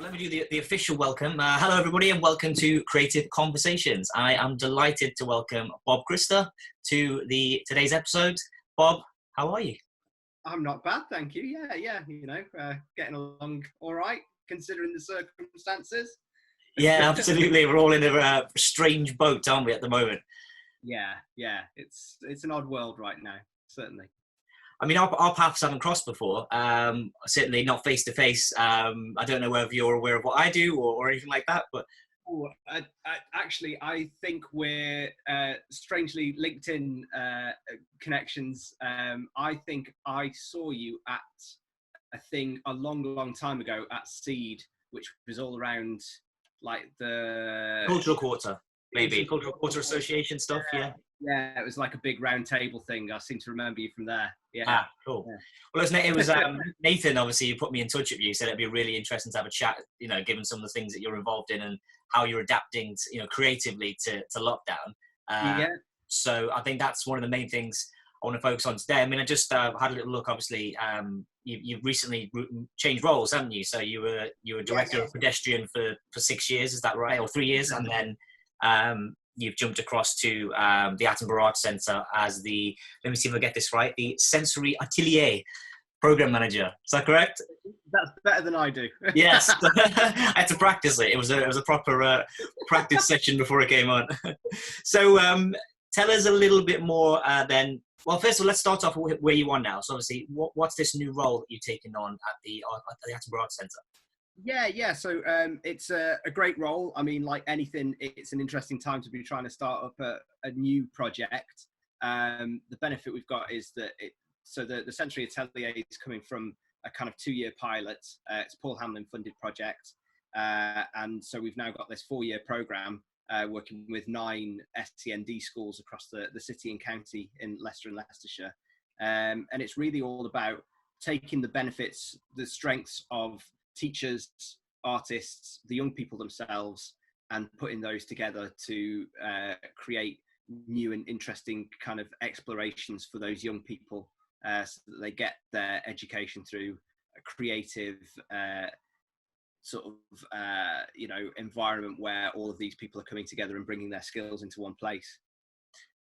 Let me do the official welcome. Hello, everybody, and welcome to Creative Conversations. I am delighted to welcome Bob Christa to today's episode. Bob, how are you? I'm not bad, thank you. Yeah, getting along all right, considering the circumstances. Yeah, absolutely. We're all in a strange boat, aren't we, at the moment? Yeah, it's an odd world right now, certainly. I mean, our paths haven't crossed before, certainly not face to face. I don't know whether you're aware of what I do or anything like that, but... I think we're strangely LinkedIn connections. I think I saw you at a thing a long time ago at Seed, which was all around like the... Cultural Quarter, maybe. Cultural Quarter Association stuff, yeah. Yeah, it was like a big round table thing. I seem to remember you from there. Yeah. Ah, cool. Yeah. Well, it was Nathan, obviously, who put me in touch with you. He said it'd be really interesting to have a chat, given some of the things that you're involved in and how you're adapting, creatively to lockdown. Yeah. So I think that's one of the main things I want to focus on today. I mean, I just had a little look, obviously. You've recently changed roles, haven't you? So you were director of Pedestrian for 6 years, is that right? Or 3 years? And then you've jumped across to the Attenborough Arts Centre as let me see if I get this right, the SENsory Atelier Programme Manager. Is that correct? That's better than I do. Yes. I had to practice it. It was a proper practice session before it came on. So tell us a little bit more then. Well, first of all, let's start off with where you are now. So obviously, what's this new role that you've taken on at the Attenborough Arts Centre? Yeah. So it's a great role. I mean, like anything, it's an interesting time to be trying to start up a new project. The benefit we've got is that the SENsory Atelier is coming from a kind of 2-year pilot. It's a Paul Hamlin funded project. And so we've now got this 4-year programme working with 9 SEND schools across the city and county in Leicester and Leicestershire. And it's really all about taking the benefits, the strengths of teachers, artists, the young people themselves, and putting those together to create new and interesting kind of explorations for those young people so that they get their education through a creative environment where all of these people are coming together and bringing their skills into one place.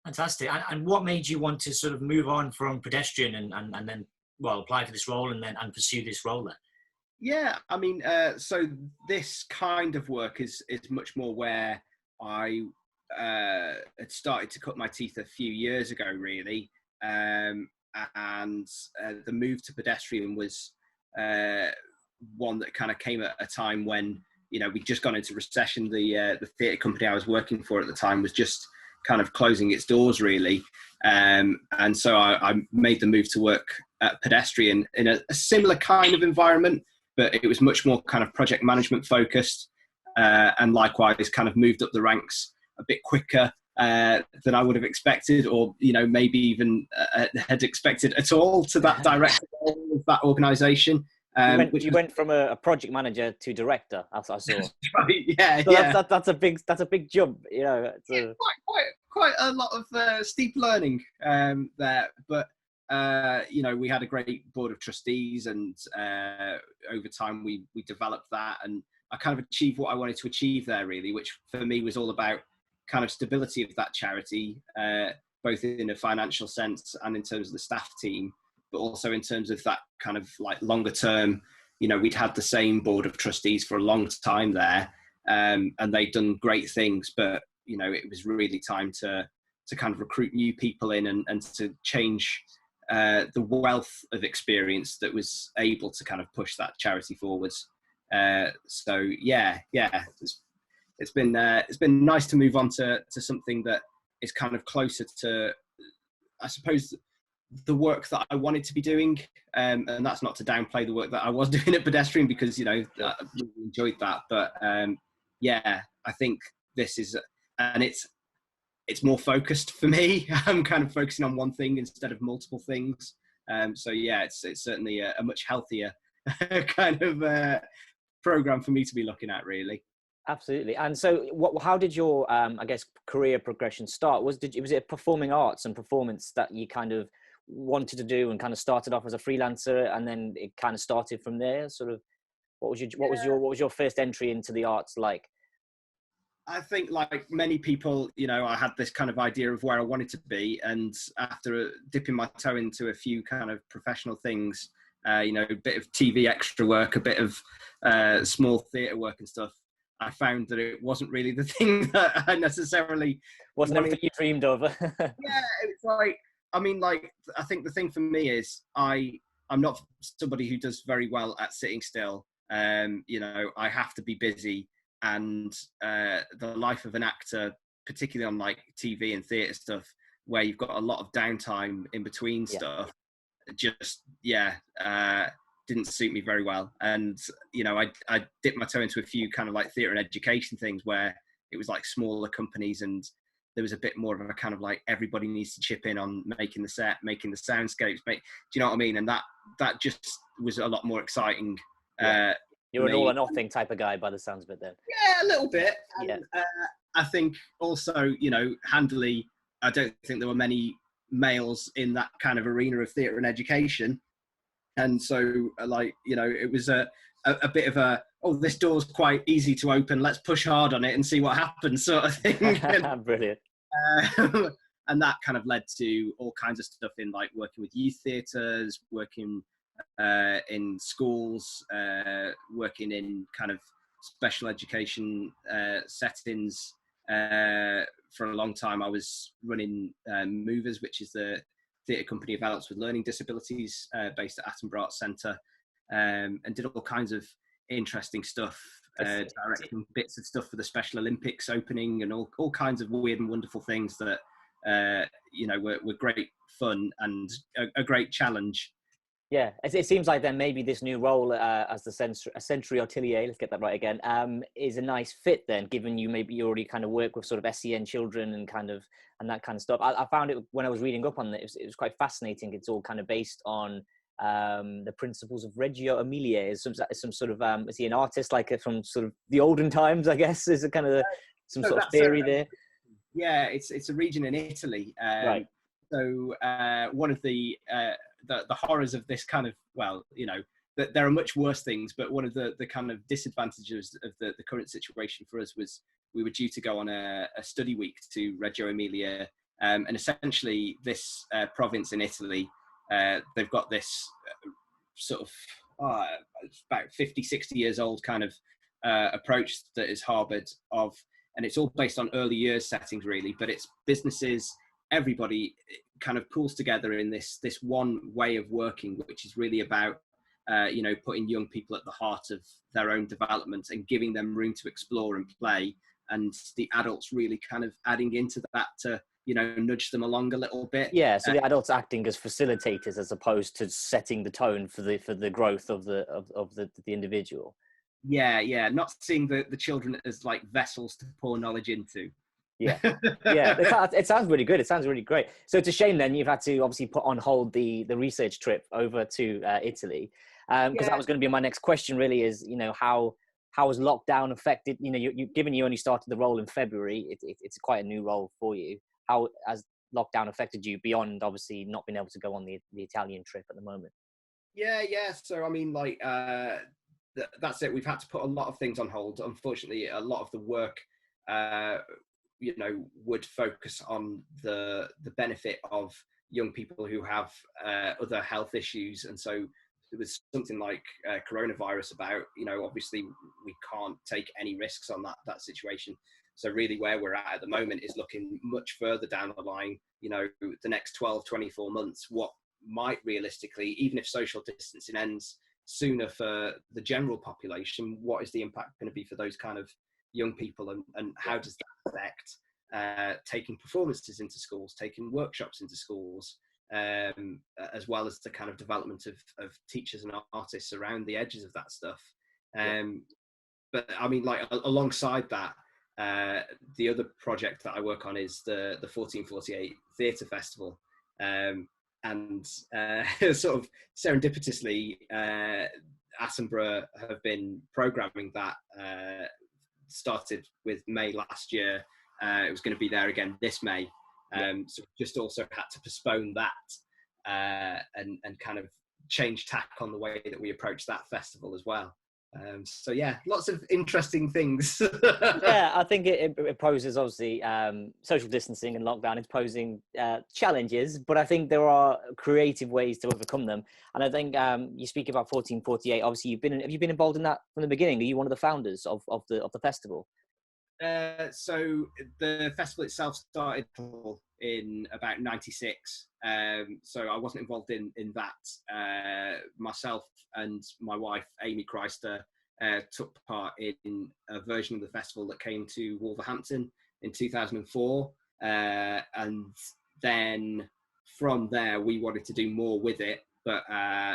Fantastic. And what made you want to sort of move on from Pedestrian and then, apply for this role and pursue this role then? Yeah, I mean, so this kind of work is much more where I had started to cut my teeth a few years ago, really. And the move to Pedestrian was one that kind of came at a time when, we'd just gone into recession. The theatre company I was working for at the time was just kind of closing its doors, really. And so I made the move to work at Pedestrian in a similar kind of environment, but it was much more kind of project management focused, and likewise kind of moved up the ranks a bit quicker than I would have expected, or, maybe even had expected at all to that director of that organisation. You went from a project manager to director, as I saw. Right, yeah, so yeah. That's a big jump, Quite a lot of steep learning there, but we had a great board of trustees, and over time we developed that, and I kind of achieved what I wanted to achieve there, really, which for me was all about kind of stability of that charity, both in a financial sense and in terms of the staff team, but also in terms of that kind of like longer term. We'd had the same board of trustees for a long time there, and they'd done great things, but it was really time to kind of recruit new people in and to change the wealth of experience that was able to kind of push that charity forwards. So yeah, it's been nice to move on to something that is kind of closer to, I suppose, the work that I wanted to be doing, and that's not to downplay the work that I was doing at Pedestrian, because I really enjoyed that, but yeah, I think this is, and it's more focused for me. I'm kind of focusing on one thing instead of multiple things. So yeah, it's certainly a much healthier kind of program for me to be looking at, really. Absolutely. And so how did your, career progression start? Was it performing arts and performance that you kind of wanted to do and kind of started off as a freelancer, and then it kind of started from there, sort of? What was your first entry into the arts like? I think, like many people, I had this kind of idea of where I wanted to be, and after dipping my toe into a few kind of professional things, a bit of TV extra work, a bit of small theatre work and stuff, I found that it wasn't really the thing that I necessarily wasn't wanted. everything you dreamed of. Yeah, it's like, I think the thing for me is I'm not somebody who does very well at sitting still. I have to be busy. And the life of an actor, particularly on like TV and theatre stuff, where you've got a lot of downtime in between stuff, just didn't suit me very well. And I dipped my toe into a few kind of like theatre and education things where it was like smaller companies, and there was a bit more of a kind of like everybody needs to chip in on making the set, making the soundscapes. Do you know what I mean? And that just was a lot more exciting. You're an all or nothing type of guy by the sounds of it then. Yeah, a little bit. And, I think also, handily, I don't think there were many males in that kind of arena of theatre and education. And so, it was a bit of a, this door's quite easy to open, let's push hard on it and see what happens sort of thing. Brilliant. And that kind of led to all kinds of stuff in like working with youth theatres, working in schools, working in kind of special education settings. For a long time I was running Movers, which is the theatre company of adults with learning disabilities, based at Attenborough Arts Centre, and did all kinds of interesting stuff, directing bits of stuff for the Special Olympics opening and all kinds of weird and wonderful things that were great fun and a great challenge. Yeah, it seems like then maybe this new role as the SENsory Atelier, let's get that right again, is a nice fit then, given you already kind of work with sort of SEN children and that kind of stuff. I found it when I was reading up on it, it was quite fascinating. It's all kind of based on the principles of Reggio Emilia. Is some sort of, is he an artist from sort of the olden times, I guess? Is it kind of some sort of theory there? Yeah, it's a region in Italy. Right. So one of the horrors of this kind of, that there are much worse things, but one of the kind of disadvantages of the current situation for us was we were due to go on a study week to Reggio Emilia, and essentially this province in Italy, they've got this sort of about 50, 60 years old kind of approach that is harboured of, and it's all based on early years settings really, but it's businesses, everybody kind of pulls together in this one way of working, which is really about putting young people at the heart of their own development and giving them room to explore and play, and the adults really kind of adding into that to nudge them along a little bit. Yeah, so the adults acting as facilitators as opposed to setting the tone for the growth of the individual. Yeah, not seeing the children as like vessels to pour knowledge into. Yeah. It sounds really good. It sounds really great. So it's a shame then you've had to obviously put on hold the research trip over to Italy, because that was going to be my next question. Really, is how has lockdown affected? Given you only started the role in February, it's quite a new role for you. How has lockdown affected you beyond obviously not being able to go on the Italian trip at the moment? Yeah. So I mean, that's it. We've had to put a lot of things on hold. Unfortunately, a lot of the work would focus on the benefit of young people who have other health issues. And so there was something like coronavirus about, obviously we can't take any risks on that situation. So really where we're at the moment is looking much further down the line, the next 12, 24 months, what might realistically, even if social distancing ends sooner for the general population, what is the impact going to be for those kind of young people, and how does that affect taking performances into schools, taking workshops into schools, as well as the kind of development of teachers and artists around the edges of that stuff. But I mean, alongside that, the other project that I work on is the 1448 Theatre Festival, and sort of serendipitously, Attenborough have been programming that. Started with May last year. It was going to be there again this May. So we just also had to postpone that and kind of change tack on the way that we approach that festival as well. So yeah, lots of interesting things. Yeah, I think it poses, obviously, social distancing and lockdown is posing challenges, but I think there are creative ways to overcome them. And I think you speak about 1448. Obviously, have you been involved in that from the beginning? Are you one of the founders of the festival? So the festival itself started in about '96. So I wasn't involved in that. Myself and my wife, Amy Chrysler, took part in a version of the festival that came to Wolverhampton in 2004. And then from there, we wanted to do more with it, but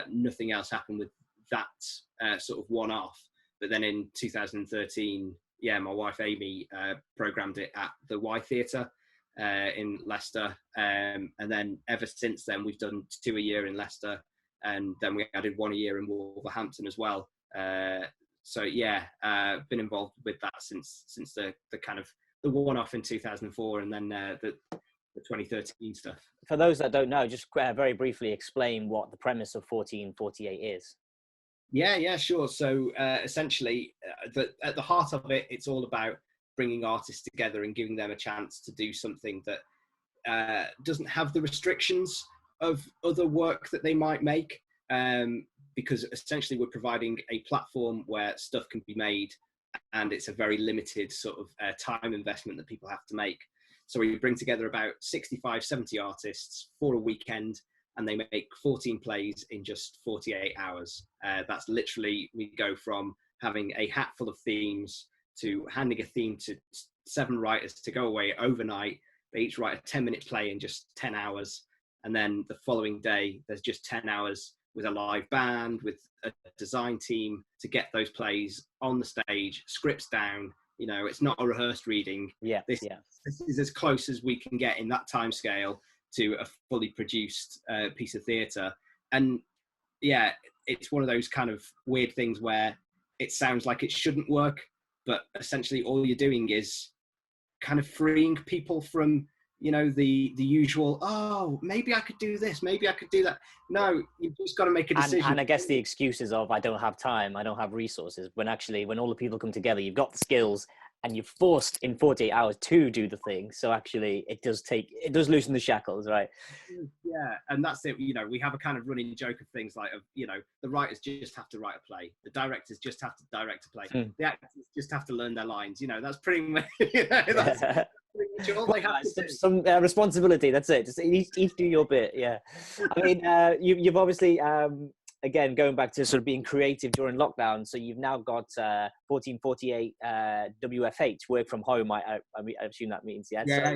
nothing else happened with that sort of one-off. But then in 2013, yeah, my wife Amy programmed it at the Y Theatre in Leicester, and then ever since then we've done 2 a year in Leicester, and then we added 1 a year in Wolverhampton as well. So yeah, been involved with that since the kind of the one-off in 2004, and then the 2013 stuff. For those that don't know, just very briefly explain what the premise of 1448 is. Yeah, sure. So essentially, at the heart of it, it's all about bringing artists together and giving them a chance to do something that doesn't have the restrictions of other work that they might make, because essentially we're providing a platform where stuff can be made, and it's a very limited sort of time investment that people have to make. So we bring together about 65, 70 artists for a weekend, and they make 14 plays in just 48 hours. That's literally, we go from having a hat full of themes to handing a theme to 7 writers to go away overnight. They each write a 10-minute play in just 10 hours. And then the following day, there's just 10 hours with a live band, with a design team to get those plays on the stage, scripts down. You know, it's not a rehearsed reading. This is as close as we can get in that time scale to a fully produced piece of theatre. And yeah, it's one of those kind of weird things where it sounds like it shouldn't work, but essentially all you're doing is kind of freeing people from, you know, the usual, oh, maybe I could do this, maybe I could do that. No, you've just got to make a decision. And I guess the excuses of, I don't have time, I don't have resources, when actually, when all the people come together, you've got the skills and you're forced in 48 hours to do the thing. So actually it does loosen the shackles, right? Yeah, and that's it. You know, we have a kind of running joke of things like, you know, the writers just have to write a play. The directors just have to direct a play. The actors just have to learn their lines. You know, that's pretty much, that's pretty much all they have to do. Some responsibility, that's it. Just each do your bit, yeah. I mean, you've obviously... again, going back to sort of being creative during lockdown, so you've now got 1448 WFH, work from home. I assume that means, yeah. So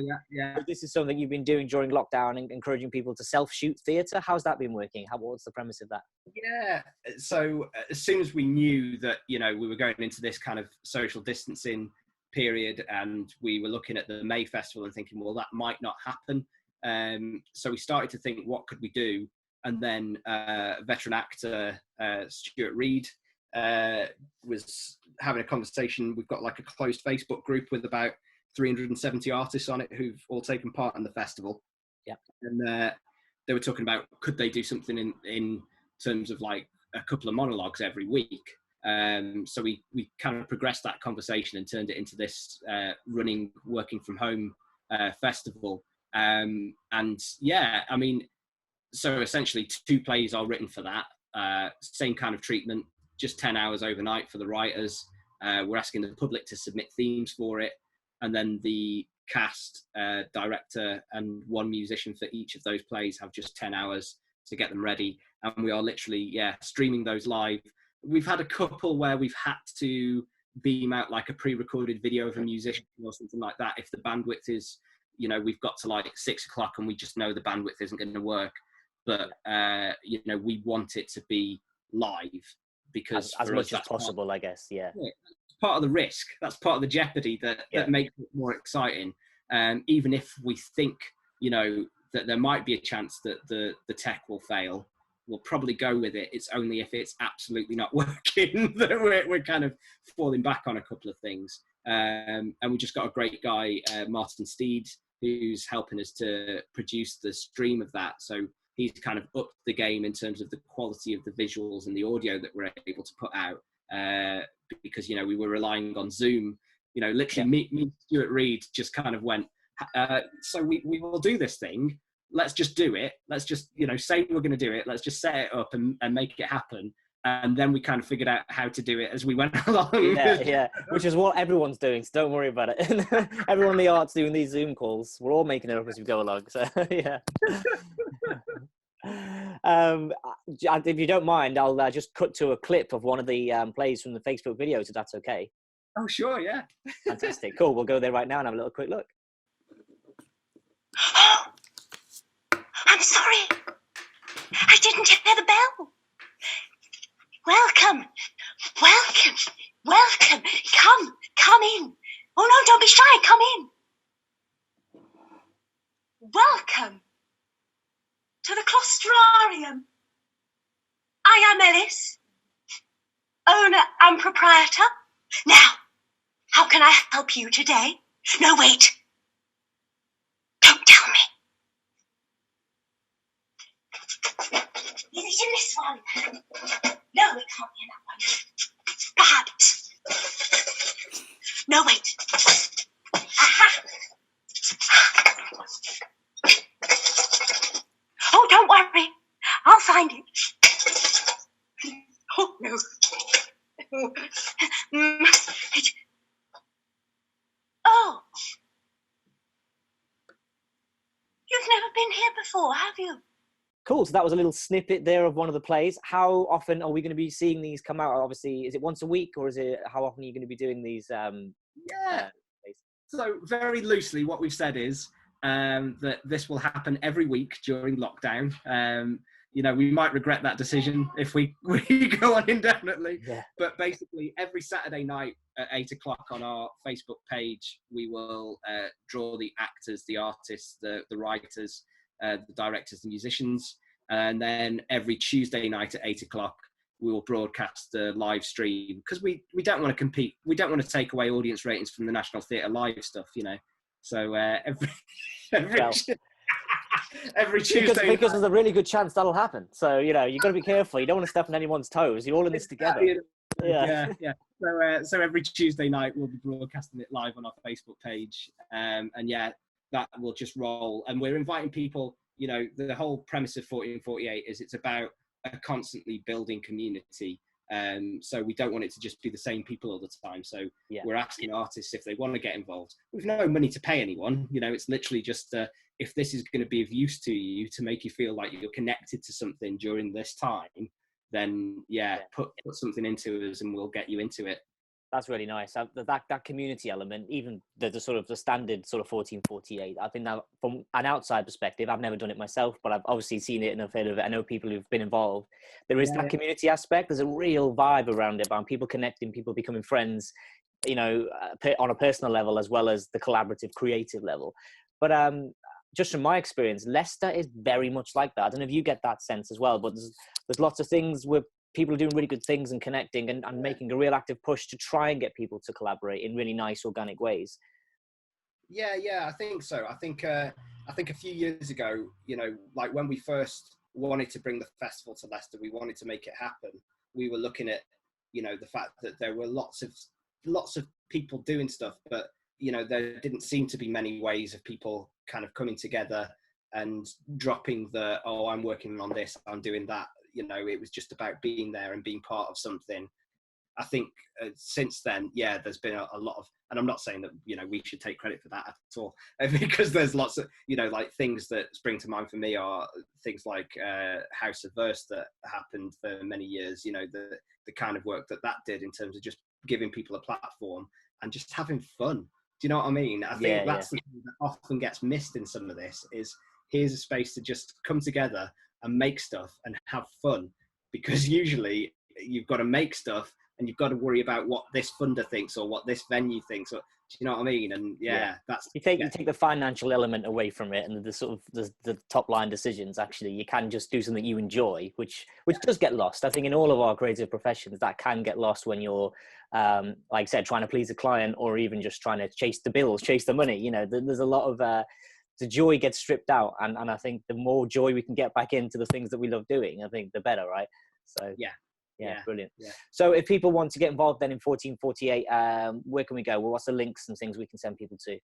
this is something you've been doing during lockdown and encouraging people to self-shoot theatre. How's that been working? What's the premise of that? Yeah, so as soon as we knew that, you know, we were going into this kind of social distancing period, and we were looking at the May Festival and thinking, well, that might not happen. So we started to think, what could we do? And then veteran actor Stuart Reed was having a conversation. We've got like a closed Facebook group with about 370 artists on it who've all taken part in the festival. Yeah. And they were talking about, could they do something in terms of like a couple of monologues every week? So we kind of progressed that conversation and turned it into this running, working from home festival. And yeah, I mean, so essentially 2 plays are written for that, same kind of treatment, just 10 hours overnight for the writers. We're asking the public to submit themes for it, and then the cast, director and 1 musician for each of those plays have just 10 hours to get them ready. And we are literally, streaming those live. We've had a couple where we've had to beam out like a pre-recorded video of a musician or something like that if the bandwidth is, you know, we've got to like 6 o'clock and we just know the bandwidth isn't going to work. But, you know, we want it to be live because as much as possible, I guess. Yeah. It's part of the risk. That's part of the jeopardy that makes it more exciting. Even if we think, you know, that there might be a chance that the tech will fail, we'll probably go with it. It's only if it's absolutely not working that we're kind of falling back on a couple of things. And we just got a great guy, Martin Steed, who's helping us to produce the stream of that. So he's kind of upped the game in terms of the quality of the visuals and the audio that we're able to put out. because, you know, we were relying on Zoom. You know, literally me and Stuart Reed just kind of went, so we will do this thing. Let's just do it. Let's just, you know, say we're going to do it. Let's just set it up and make it happen. And then we kind of figured out how to do it as we went along. Yeah, which is what everyone's doing, so don't worry about it. Everyone in the arts doing these Zoom calls. We're all making it up as we go along, so yeah. If you don't mind, I'll just cut to a clip of one of the plays from the Facebook videos, if that's okay. Oh, sure, yeah. Fantastic, cool. We'll go there right now and have a little quick look. Oh, I'm sorry. I didn't hear the bell. Welcome, welcome, welcome. Come in. Oh no, don't be shy, come in. Welcome to the Clostrarium. I am Ellis, owner and proprietor. Now, how can I help you today? No, wait. Don't tell me. Is it in this one? No, it can't be in that one. Perhaps. No, wait. Aha! Oh, don't worry. I'll find it. Oh, no. Oh. You've never been here before, have you? Cool. So that was a little snippet there of one of the plays. How often are we going to be seeing these come out? Obviously, is it once a week, or is it, how often are you going to be doing these? Yeah. So very loosely, what we've said is that this will happen every week during lockdown. You know, we might regret that decision if we go on indefinitely. Yeah. But basically, every Saturday night at 8 o'clock on our Facebook page, we will draw the actors, the artists, the writers, the directors, the musicians. And then every Tuesday night at 8 o'clock, we will broadcast the live stream, because we don't want to compete. We don't want to take away audience ratings from the National Theatre live stuff, you know. So every Tuesday, because there's a really good chance that'll happen. So, you know, you've got to be careful. You don't want to step on anyone's toes. You're all in this together. Yeah. So every Tuesday night we'll be broadcasting it live on our Facebook page, and yeah, that will just roll. And we're inviting people. You know, the whole premise of 40 and 48 is it's about a constantly building community. So we don't want it to just be the same people all the time. So we're asking artists if they want to get involved. We've no money to pay anyone. You know, it's literally just if this is going to be of use to you, to make you feel like you're connected to something during this time, then put something into us and we'll get you into it. That's really nice. That community element, even the sort of the standard sort of 1448, I think that from an outside perspective, I've never done it myself, but I've obviously seen it and I've heard of it. I know people who've been involved. There is that community aspect. There's a real vibe around it, about people connecting, people becoming friends, you know, on a personal level as well as the collaborative, creative level. But just from my experience, Leicester is very much like that. I don't know if you get that sense as well, but there's lots of things where people are doing really good things and connecting and making a real active push to try and get people to collaborate in really nice, organic ways. Yeah, I think so. I think a few years ago, you know, like when we first wanted to bring the festival to Leicester, we wanted to make it happen. We were looking at, you know, the fact that there were lots of people doing stuff, but, you know, there didn't seem to be many ways of people kind of coming together and dropping I'm working on this, I'm doing that. You know, it was just about being there and being part of something. I think since then, there's been a lot of, and I'm not saying that, you know, we should take credit for that at all, because there's lots of, you know, like things that spring to mind for me are things like House of Verse that happened for many years, you know, the kind of work that did in terms of just giving people a platform and just having fun. Do you know what I mean? I think that's the thing that often gets missed in some of this is here's a space to just come together and make stuff and have fun, because usually you've got to make stuff and you've got to worry about what this funder thinks or what this venue thinks, or do you know what I mean? And that's you take the financial element away from it and the sort of the top line decisions. Actually, you can just do something you enjoy, which does get lost. I think in all of our creative professions that can get lost when you're like I said, trying to please a client or even just trying to chase the bills, chase the money. You know, there's a lot of the joy gets stripped out, and I think the more joy we can get back into the things that we love doing, I think the better, right? So Yeah, brilliant. Yeah. So if people want to get involved then in 1448, where can we go? Well, what's the links and things we can send people to?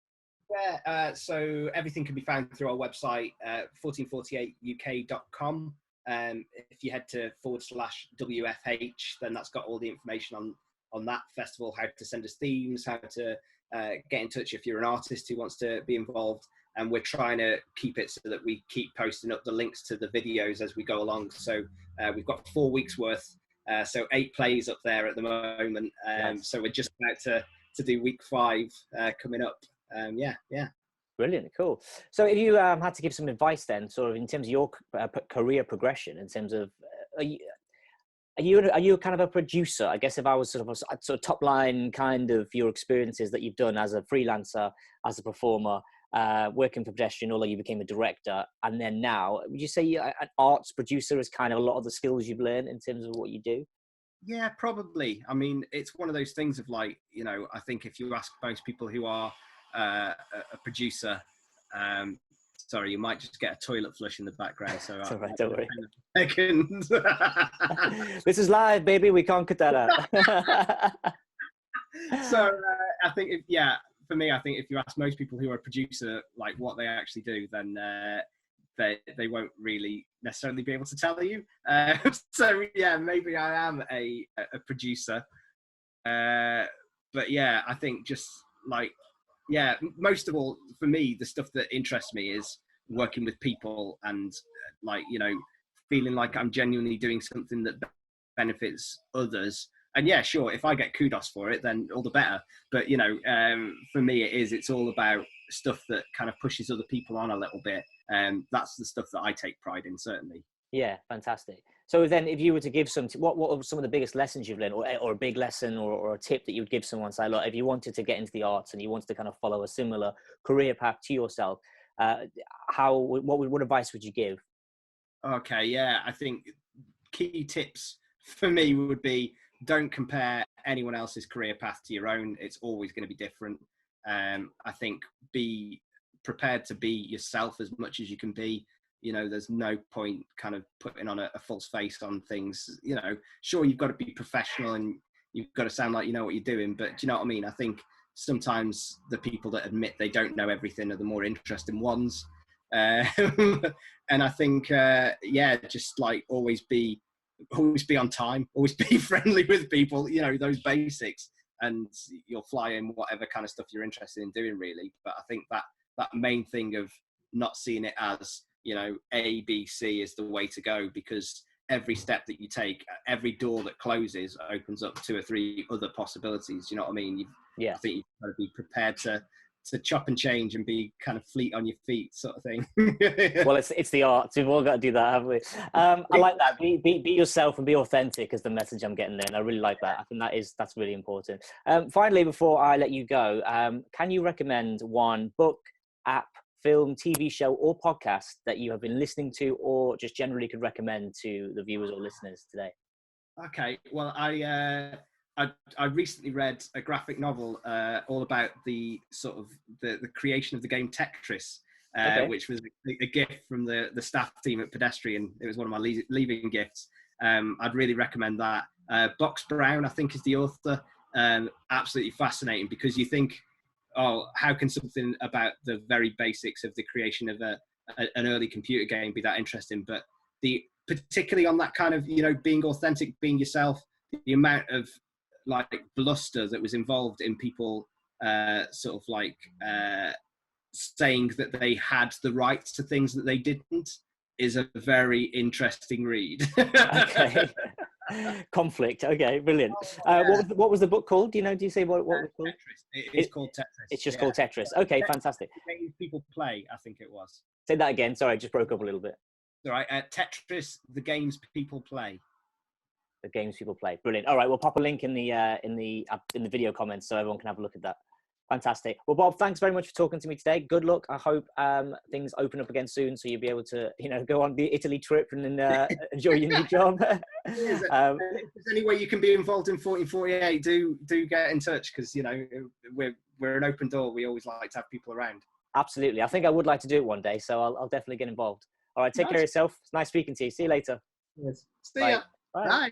Yeah, so everything can be found through our website, 1448uk.com. If you head to /WFH, then that's got all the information on that festival, how to send us themes, how to get in touch if you're an artist who wants to be involved. And we're trying to keep it so that we keep posting up the links to the videos as we go along. So we've got 4 weeks worth, so 8 plays up there at the moment. Nice. So we're just about to do week 5 coming up. Yeah. Brilliant, cool. So if you had to give some advice then, sort of in terms of your career progression, in terms of, are you kind of a producer? I guess if I was sort of top line kind of your experiences that you've done as a freelancer, as a performer, working for Pedestrian, although you became a director, and then now, would you say an arts producer is kind of a lot of the skills you've learned in terms of what you do? Yeah, probably. I mean, it's one of those things of like, I think if you ask most people who are a producer, sorry, you might just get a toilet flush in the background. So all right, don't worry. Second. This is live, baby. We can't cut that out. So I think, for me, I think if you ask most people who are a producer, like what they actually do, then they won't really necessarily be able to tell you. So yeah, maybe I am a producer. But yeah, I think just like, most of all, for me, the stuff that interests me is working with people and like, feeling like I'm genuinely doing something that benefits others. And yeah, sure, if I get kudos for it, then all the better. But, for me, it's all about stuff that kind of pushes other people on a little bit. That's the stuff that I take pride in, certainly. Yeah, fantastic. So then if you were to give what are some of the biggest lessons you've learned, or a big lesson or a tip that you would give someone, say, look, if you wanted to get into the arts and you wanted to kind of follow a similar career path to yourself, what advice would you give? Okay, yeah, I think key tips for me would be, don't compare anyone else's career path to your own. It's always going to be different. I think be prepared to be yourself as much as you can be. There's no point kind of putting on a false face on things. Sure, you've got to be professional and you've got to sound like you know what you're doing, but do you know what I mean? I think sometimes the people that admit they don't know everything are the more interesting ones. And I think, just like always be on time, always be friendly with people, those basics, and you'll fly in whatever kind of stuff you're interested in doing, really. But I think that main thing of not seeing it as, A, B, C is the way to go, because every step that you take, every door that closes opens up 2 or 3 other possibilities. You know what I mean? I think you've got to be prepared to chop and change and be kind of fleet on your feet, sort of thing. Well, it's the arts. We've all got to do that, haven't we? I like that. Be yourself and be authentic is the message I'm getting there. And I really like that. I think that's really important. Finally, before I let you go, can you recommend one book, app, film, TV show, or podcast that you have been listening to, or just generally could recommend to the viewers or listeners today? Okay. Well, I recently read a graphic novel all about the sort of the creation of the game Tetris, which was a gift from the staff team at Pedestrian. It was one of my leaving gifts. I'd really recommend that. Box Brown, I think, is the author. Absolutely fascinating, because you think, oh, how can something about the very basics of the creation of an early computer game be that interesting? But particularly on that kind of, being authentic, being yourself, the amount of like bluster that was involved in people sort of like saying that they had the rights to things that they didn't is a very interesting read. Okay. Conflict. Okay, brilliant. What was the book called? Do you say what it was called? Tetris. It's called Tetris. It's just called Tetris. Okay, fantastic. The games people play, I think it was. Say that again. Sorry, I just broke up a little bit. All right. Tetris, the games people play. The games people play. Brilliant. All right, we'll pop a link in the video comments so everyone can have a look at that. Fantastic. Well, Bob, thanks very much for talking to me today. Good luck. I hope things open up again soon, so you'll be able to, go on the Italy trip and enjoy your new job. If there's any way you can be involved in 1448, do get in touch, because we're an open door. We always like to have people around. Absolutely. I think I would like to do it one day, so I'll definitely get involved. All right, take care of yourself. It's nice speaking to you. See you later. Yes. See ya. Bye. Bye.